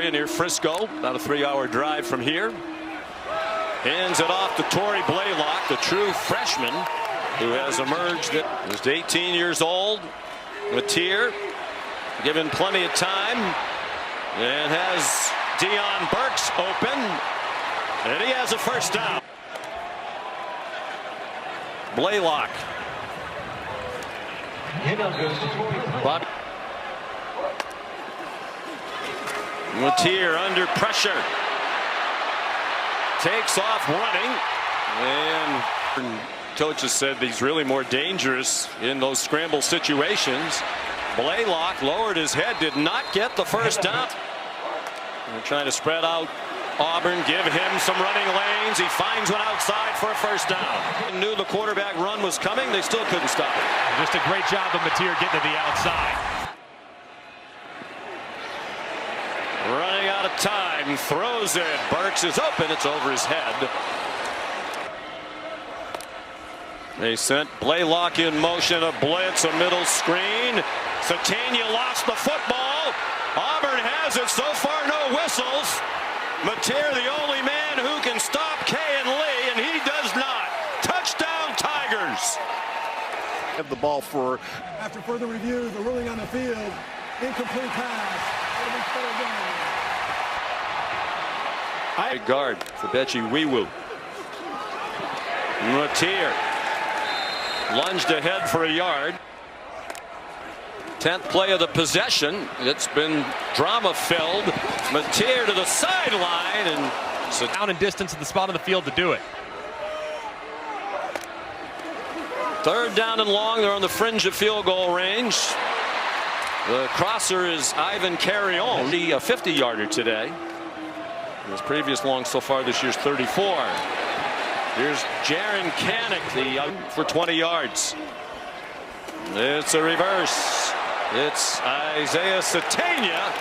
area near Frisco, about a 3-hour drive from here. Hands it off to Torrey Blaylock, the true freshman who has emerged at just 18 years old. Mateer given plenty of time and has Deion Burks open, and he has a first down. Blaylock. Bob. Mateer under pressure. Takes off running, and coaches said he's really more dangerous in those scramble situations. Blaylock lowered his head, did not get the first down. They're trying to spread out Auburn, give him some running lanes. He finds one outside for a first down. Knew the quarterback run was coming. They still couldn't stop it. Just a great job of Mateer getting to the outside. Running out of time, throws it. Burks is open. It's over his head. They sent Blaylock in motion, a blitz, a middle screen. Satania lost the football. Auburn has it. So far, no whistles. Mateer, the only man who can stop Kay and Lee, and he does not. Touchdown, Tigers. Have the ball for. After further review, the ruling on the field, incomplete pass. Guard for Bechi Weewoo. Mateer lunged ahead for a yard. 10th play of the possession. It's been drama-filled. Mateer to the sideline, and down in distance at the spot on the field to do it. Third down and long. They're on the fringe of field goal range. The crosser is Ivan Carrion, a 50-yarder today. His previous long so far this year's 34. Here's Jaron Kanik, for 20 yards. It's a reverse. It's Isaiah Satania,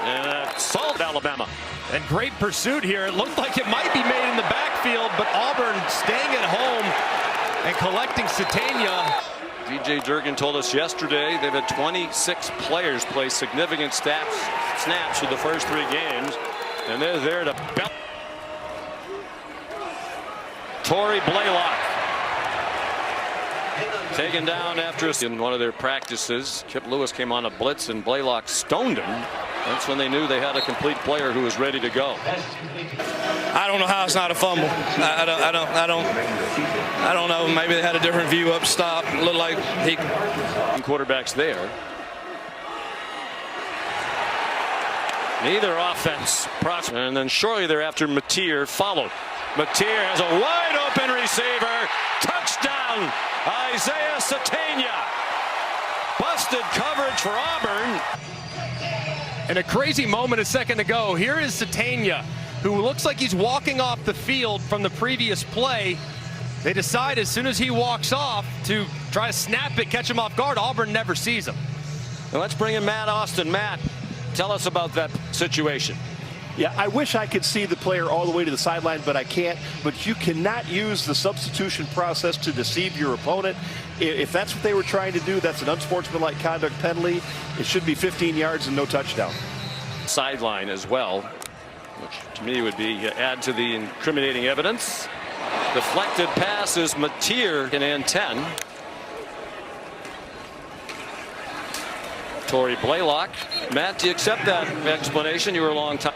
and that's Salt, Alabama. And great pursuit here. It looked like it might be made in the backfield, but Auburn staying at home and collecting Satania. DJ Durkin told us yesterday they've had 26 players play significant snaps for the first 3 games, and they're there to belt. Torrey Blaylock taken down after in one of their practices. Kip Lewis came on a blitz and Blaylock stoned him. That's when they knew they had a complete player who was ready to go. I don't know how it's not a fumble. I don't know. Maybe they had a different view up stop. It looked like he. Quarterbacks there. Neither offense prospered. And then shortly thereafter, Mateer followed. Mateer has a wide open receiver. Touchdown, Isaiah Satania. Busted coverage for Auburn. And a crazy moment a second ago. Here is Satania, who looks like he's walking off the field from the previous play. They decide as soon as he walks off to try to snap it, catch him off guard. Auburn never sees him. Now let's bring in Matt Austin. Matt, tell us about that situation. Yeah, I wish I could see the player all the way to the sideline, but I can't. But you cannot use the substitution process to deceive your opponent. If that's what they were trying to do, that's an unsportsmanlike conduct penalty. It should be 15 yards and no touchdown. Sideline as well, which to me would be add to the incriminating evidence. Deflected pass is Mateer in and 10. Torrey Blaylock. Matt, do you accept that explanation? You were a long time.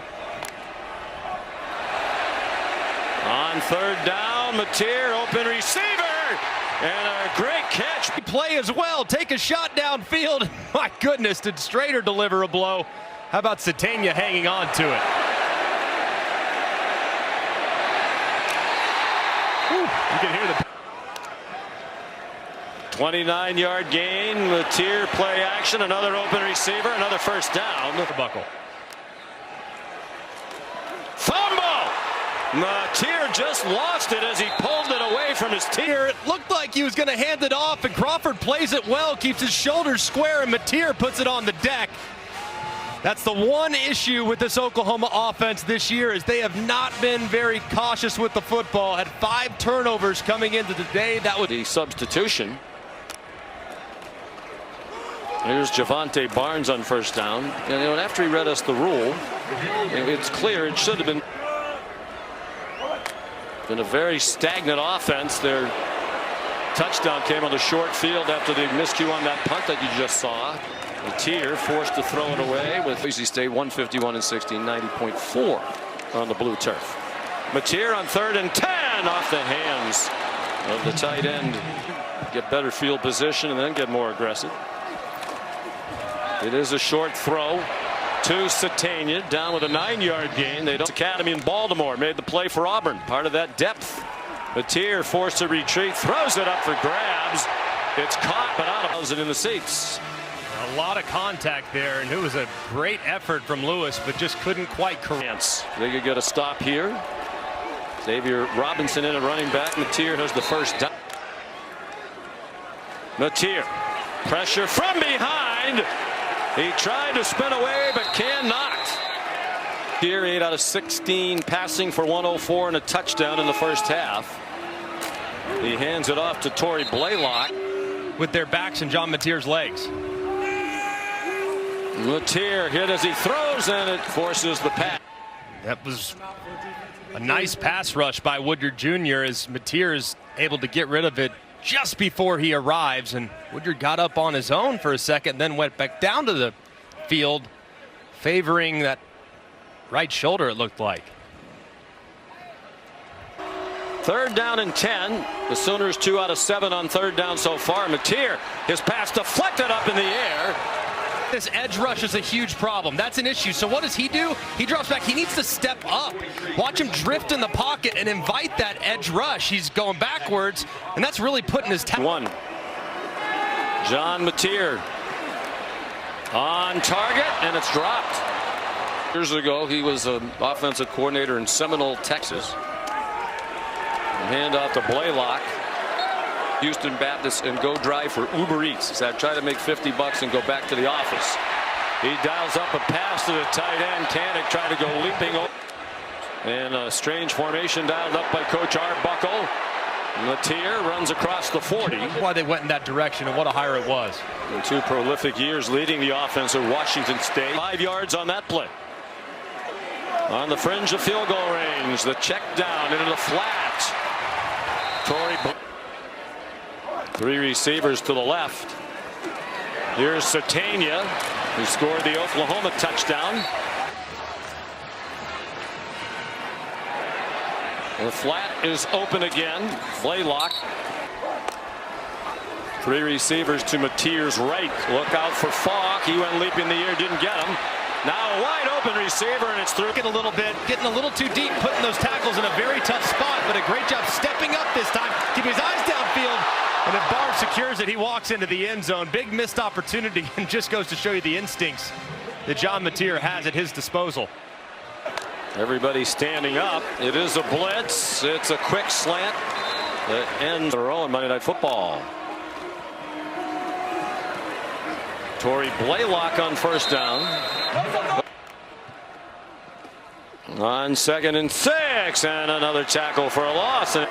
On third down, Mateer, open receiver, and a great catch. Play as well, take a shot downfield. My goodness, did Strader deliver a blow? How about Satania hanging on to it? Whew, you can hear the 29-yard gain. Mateer play action, another open receiver, another first down. buckle. Fumble! Mateer just lost it as he pulled it away from his team. It looked like he was going to hand it off, and Crawford plays it well, keeps his shoulders square, and Mateer puts it on the deck. That's the one issue with this Oklahoma offense this year, is they have not been very cautious with the football. Had 5 turnovers coming into the day. That was the substitution. Here's Javante Barnes on first down. And after he read us the rule, It's clear it should have been a very stagnant offense. Their touchdown came on the short field after the miscue on that punt that you just saw. Matier forced to throw it away with Boise State 151-16, 90.4 on the blue turf. Matier on 3rd and 10 off the hands of the tight end. Get better field position and then get more aggressive. It is a short throw to Satania, down with a 9-yard gain. They don't. Academy in Baltimore made the play for Auburn. Part of that depth. Matier forced to retreat, throws it up for grabs. It's caught, but out of it in the seats. A lot of contact there, and it was a great effort from Lewis, but just couldn't quite correct. They could get a stop here. Xavier Robinson in at running back. Matier has the first down. Matier, pressure from behind. He tried to spin away, but cannot. Here, 8 out of 16 passing for 104 and a touchdown in the first half. He hands it off to Torrey Blaylock. With their backs and John Matier's legs. Matier hit as he throws, and it forces the pass. That was a nice pass rush by Woodyard Jr. as Matier is able to get rid of it just before he arrives, and Woodyard got up on his own for a second, then went back down to the field, favoring that right shoulder, it looked like. 3rd down and 10. The Sooners 2 out of 7 on 3rd down so far. Matier, his pass deflected up in the air. This edge rush is a huge problem. That's an issue. So what does he do? He drops back. He needs to step up. Watch him drift in the pocket and invite that edge rush. He's going backwards, and that's really putting his one. John Matier on target, and it's dropped. Years ago, he was an offensive coordinator in Seminole, Texas. Hand off to Blaylock. Houston Baptist and go drive for Uber Eats. He said, try to make $50 and go back to the office. He dials up a pass to the tight end. Kanek tried to go leaping over. And a strange formation dialed up by Coach Arbuckle. Matier runs across the 40. Why they went in that direction and what a hire it was. In 2 prolific years leading the offense at Washington State. 5 yards on that play. On the fringe of field goal range. The check down into the flat. Torrey. 3 receivers to the left. Here's Satania, who scored the Oklahoma touchdown. The flat is open again. Blaylock. 3 receivers to Matier's right. Look out for Falk. He went leaping in the air, didn't get him. Now a wide open receiver, and it's through. Getting a little bit, getting a little too deep, putting those tackles in a very tough spot, but a great job stepping up this time, keeping his eyes downfield. And if Barr secures it, he walks into the end zone. Big missed opportunity, and just goes to show you the instincts that John Matier has at his disposal. Everybody standing up. It is a blitz. It's a quick slant that ends their own Monday Night Football. Torrey Blaylock on 1st down. On 2nd and 6, and another tackle for a loss. It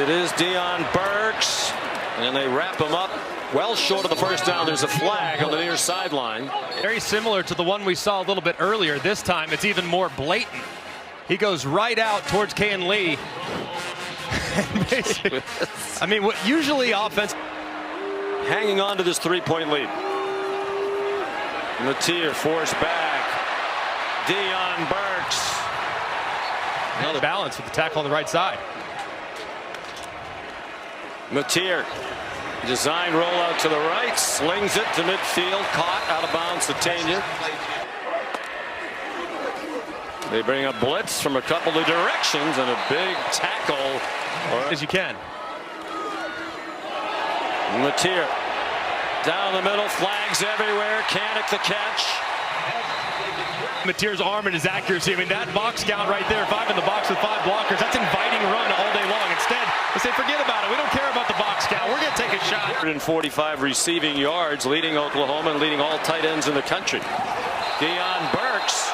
is Deion Burks, and they wrap him up well short of the 1st down. There's a flag on the near sideline. Very similar to the one we saw a little bit earlier. This time it's even more blatant. He goes right out towards Can Lee. I mean, what usually offense. Hanging on to this 3-point lead. Matier forced back. Deion Burks. Another balance with the tackle on the right side. Matier, design rollout to the right, slings it to midfield, caught out of bounds. Satania. They bring a blitz from a couple of directions and a big tackle. As you can. Matier down the middle, flags everywhere. Kanek the catch. Matier's arm and his accuracy. I mean, that box count right there, 5 in the box with 5 blockers. That's inviting run all day long. Instead, they say, forget about it. We don't care about the box count. We're going to take a shot. 145 receiving yards, leading Oklahoma and leading all tight ends in the country. Deion Burks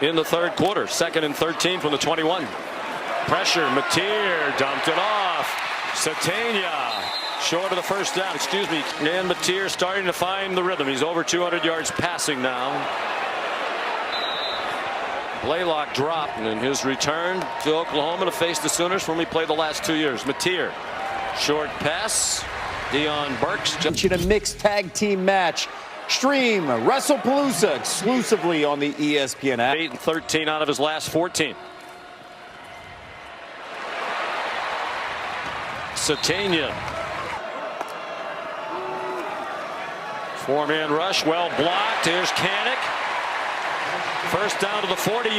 in the 3rd quarter, 2nd and 13 from the 21. Pressure, Matier dumped it off. Satania Short of the first down, excuse me. And Mateer starting to find the rhythm. He's over 200 yards passing now. Blaylock dropped in his return to Oklahoma to face the Sooners when we played the last 2 years. Mateer, short pass. Deion Burks. In a mixed tag team match. Stream WrestlePalooza exclusively on the ESPN app. 8 and 13 out of his last 14. Satania. Four-man rush, well blocked. Here's Kanik. First down to the 40.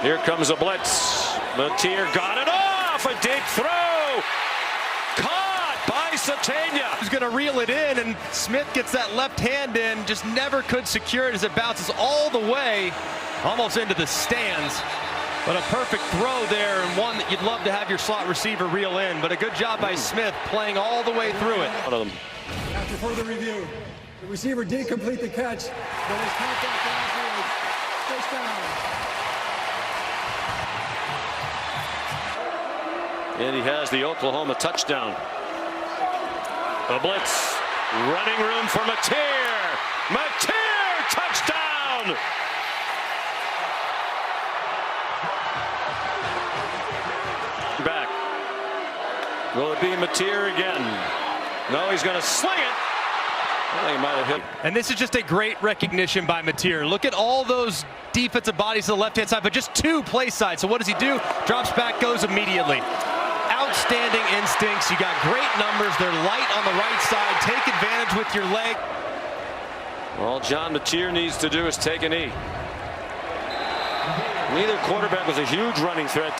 Here comes a blitz. Mateer got it off. A dig throw. Caught by Satania. He's going to reel it in, and Smith gets that left hand in. Just never could secure it as it bounces all the way, almost into the stands. But a perfect throw there, and one that you'd love to have your slot receiver reel in. But a good job by Smith playing all the way through it. One of them. After further review, the receiver did complete the catch, but his contact afterwards. First down. And he has the Oklahoma touchdown. A blitz. Running room for Mateer. Mateer, touchdown! Back. Will it be Mateer again? No, he's going to sling it. I think he might have hit. And this is just a great recognition by Mateer. Look at all those defensive bodies to the left-hand side, but just two play sides. So what does he do? Drops back, goes immediately. Outstanding instincts. You got great numbers. They're light on the right side. Take advantage with your leg. All John Mateer needs to do is take a knee. Neither quarterback was a huge running threat.